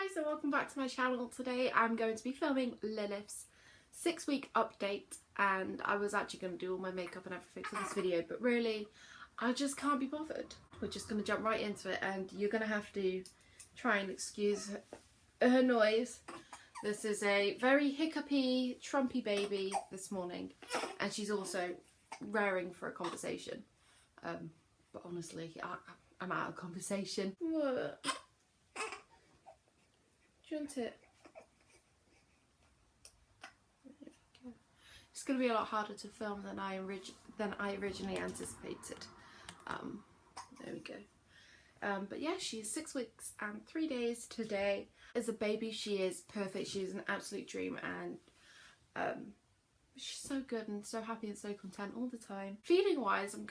guys, and welcome back to my channel. Today I'm going to be filming Lillith's 6-week update, and I was actually going to do all my makeup and everything for this video, but really I just can't be bothered. We're just going to jump right into it, and you're going to have to try and excuse her noise. This is a very hiccupy, trumpy baby this morning, and she's also raring for a conversation. But honestly, I'm out of conversation. What? Do you want it? It's going to be a lot harder to film than I originally anticipated. There we go. But yeah, she's 6 weeks and 3 days today. As a baby, she is perfect. She is an absolute dream, and she's so good and so happy and so content all the time. Feeding wise, I'm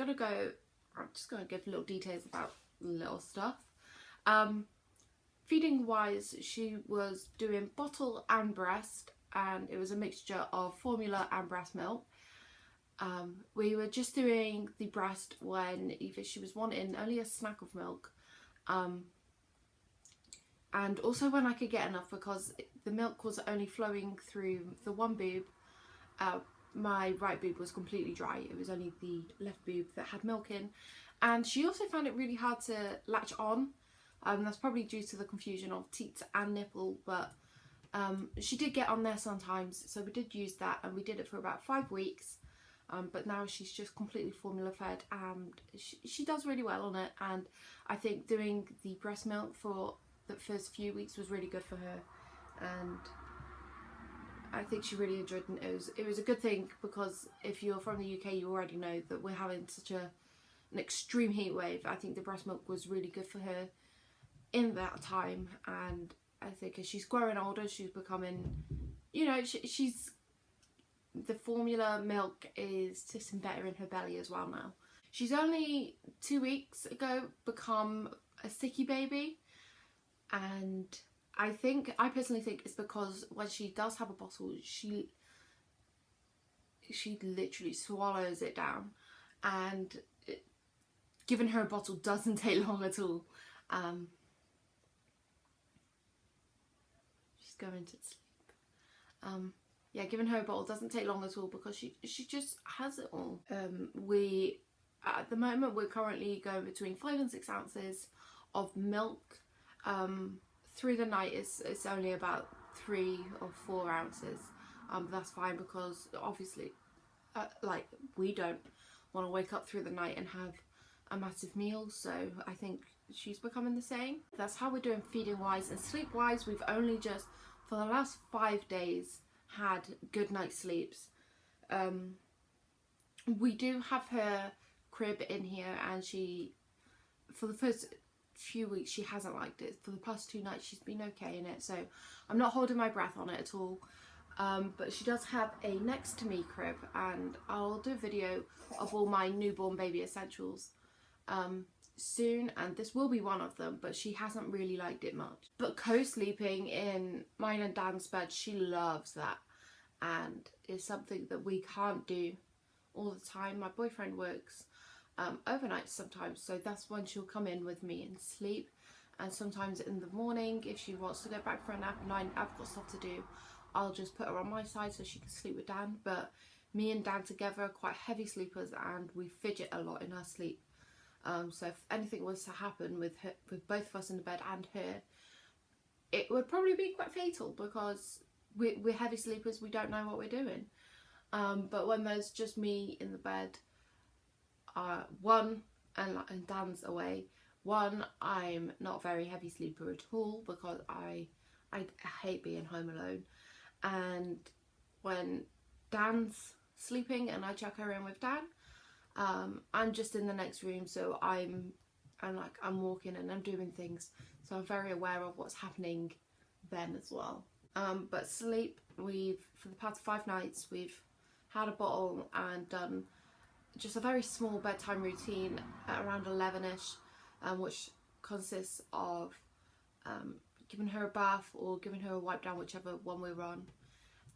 just going to give little details about little stuff. Feeding wise, she was doing bottle and breast, and it was a mixture of formula and breast milk. We were just doing the breast when either she was wanting only a snack of milk, and also when I could get enough, because the milk was only flowing through the one boob. My right boob was completely dry. It was only the left boob that had milk in, and she also found it really hard to latch on. That's probably due to the confusion of teats and nipple, but she did get on there sometimes, so we did use that, and we did it for about 5 weeks. But now she's just completely formula fed, and she does really well on it, and I think doing the breast milk for the first few weeks was really good for her, and I think she really enjoyed it. It was a good thing, because if you're from the UK you already know that we're having such an extreme heat wave. I think the breast milk was really good for her in that time, and I think as she's growing older, she's becoming, you know, she's the formula milk is sitting better in her belly as well now. She's only 2 weeks ago become a sticky baby, and I personally think it's because when she does have a bottle, she literally swallows it down, and giving her a bottle doesn't take long at all. Going to sleep. Yeah, giving her a bottle doesn't take long at all, because she just has it all. At the moment we're currently going between 5 and 6 ounces of milk. Through the night it's only about 3 or 4 ounces. That's fine, because obviously like, we don't want to wake up through the night and have a massive meal, so I think she's becoming the same. That's how we're doing feeding wise. And sleep wise, we've only just for the last 5 days had good night sleeps. We do have her crib in here, and she, for the first few weeks, she hasn't liked it. For the past 2 nights she's been okay in it, so I'm not holding my breath on it at all. But she does have a next to me crib, and I'll do a video of all my newborn baby essentials soon, and this will be one of them, but she hasn't really liked it much. But co-sleeping in mine and Dan's bed, she loves that, and it's something that we can't do all the time. My boyfriend works overnight sometimes, so that's when she'll come in with me and sleep. And sometimes in the morning, if she wants to go back for a nap and I've got stuff to do, I'll just put her on my side so she can sleep with Dan. But me and Dan together are quite heavy sleepers, and we fidget a lot in our sleep. So if anything was to happen with both of us in the bed and her, it would probably be quite fatal, because we're heavy sleepers, we don't know what we're doing. But when there's just me in the bed, and Dan's away, I'm not a very heavy sleeper at all, because I hate being home alone. And when Dan's sleeping and I check her in with Dan, I'm just in the next room, so I'm walking and I'm doing things, so I'm very aware of what's happening then as well. But sleep, for the past 5 nights we've had a bottle and done just a very small bedtime routine at around 11ish, which consists of giving her a bath or giving her a wipe down, whichever one we're on.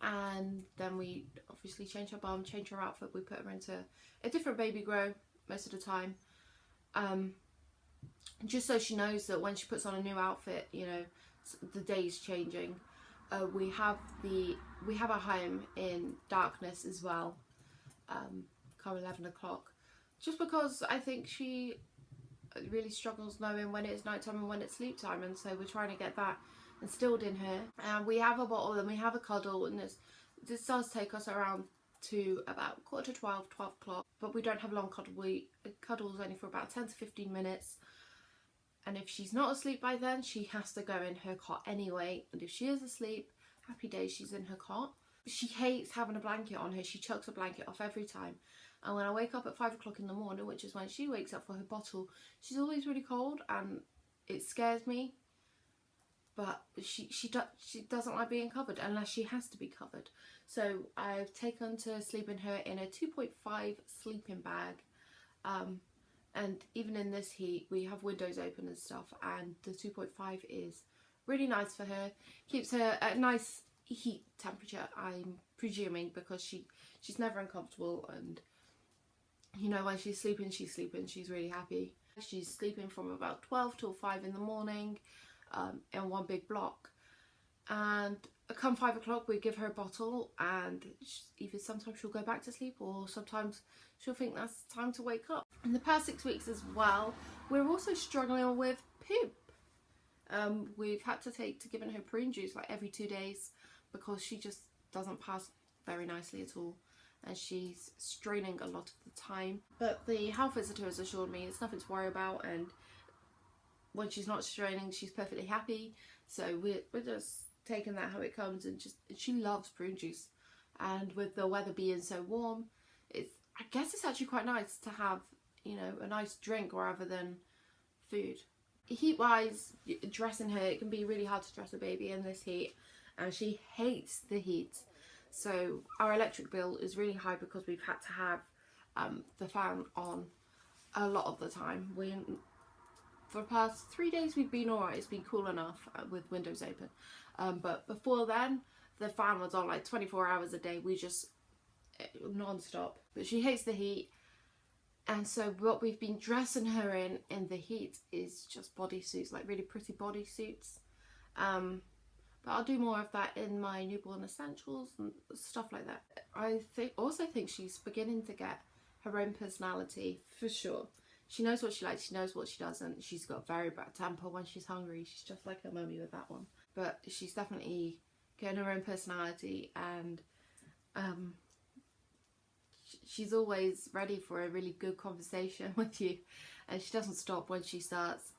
And then we obviously change her bum, change her outfit. We put her into a different baby grow most of the time, just so she knows that when she puts on a new outfit, you know, the days changing. We have a home in darkness as well, come 11 o'clock, just because I think she really struggles knowing when it's nighttime and when it's sleep time, and so we're trying to get that instilled in her. And we have a bottle and we have a cuddle, and this does take us around to about 12 o'clock, but we don't have a long cuddle. Cuddles only for about 10 to 15 minutes, and if she's not asleep by then, she has to go in her cot anyway, and if she is asleep, happy days, she's in her cot. She hates having a blanket on her. She chucks a blanket off every time, and when I wake up at 5 o'clock in the morning, which is when she wakes up for her bottle, she's always really cold, and it scares me. But she doesn't like being covered unless she has to be covered. So I've taken to sleeping her in a 2.5 sleeping bag. And even in this heat, we have windows open and stuff, and the 2.5 is really nice for her. Keeps her at a nice heat temperature, I'm presuming, because she's never uncomfortable, and you know, when she's sleeping, she's really happy. She's sleeping from about 12 till 5 in the morning. In one big block, and come 5 o'clock we give her a bottle, and either sometimes she'll go back to sleep, or sometimes she'll think that's time to wake up. In the past 6 weeks as well, we're also struggling with poop. We've had to take to giving her prune juice like every 2 days, because she just doesn't pass very nicely at all, and she's straining a lot of the time. But the health visitor has assured me it's nothing to worry about, and when she's not straining, she's perfectly happy. So we're just taking that how it comes, and she loves prune juice. And with the weather being so warm, I guess it's actually quite nice to have, you know, a nice drink rather than food. Heat wise, dressing her, it can be really hard to dress a baby in this heat, and she hates the heat. So our electric bill is really high because we've had to have the fan on a lot of the time. For the past 3 days we've been alright, it's been cool enough with windows open. But before then, the fan was on like 24 hours a day, we just non-stop. But she hates the heat, and so what we've been dressing her in the heat is just bodysuits, like really pretty bodysuits. But I'll do more of that in my newborn essentials and stuff like that. I also think she's beginning to get her own personality, for sure. She knows what she likes, she knows what she doesn't. She's got a very bad temper when she's hungry. She's just like her mummy with that one. But she's definitely getting her own personality, and she's always ready for a really good conversation with you, and she doesn't stop when she starts.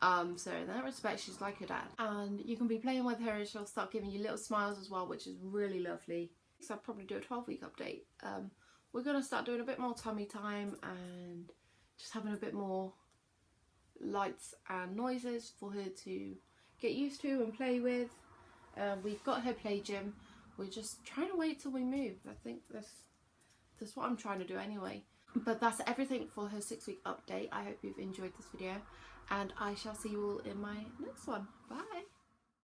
So in that respect, she's like her dad. And you can be playing with her and she'll start giving you little smiles as well, which is really lovely. So I'll probably do a 12-week update. We're going to start doing a bit more tummy time and just having a bit more lights and noises for her to get used to and play with. We've got her play gym. We're just trying to wait till we move. I think that's what I'm trying to do anyway. But that's everything for her 6-week update. I hope you've enjoyed this video, and I shall see you all in my next one. Bye!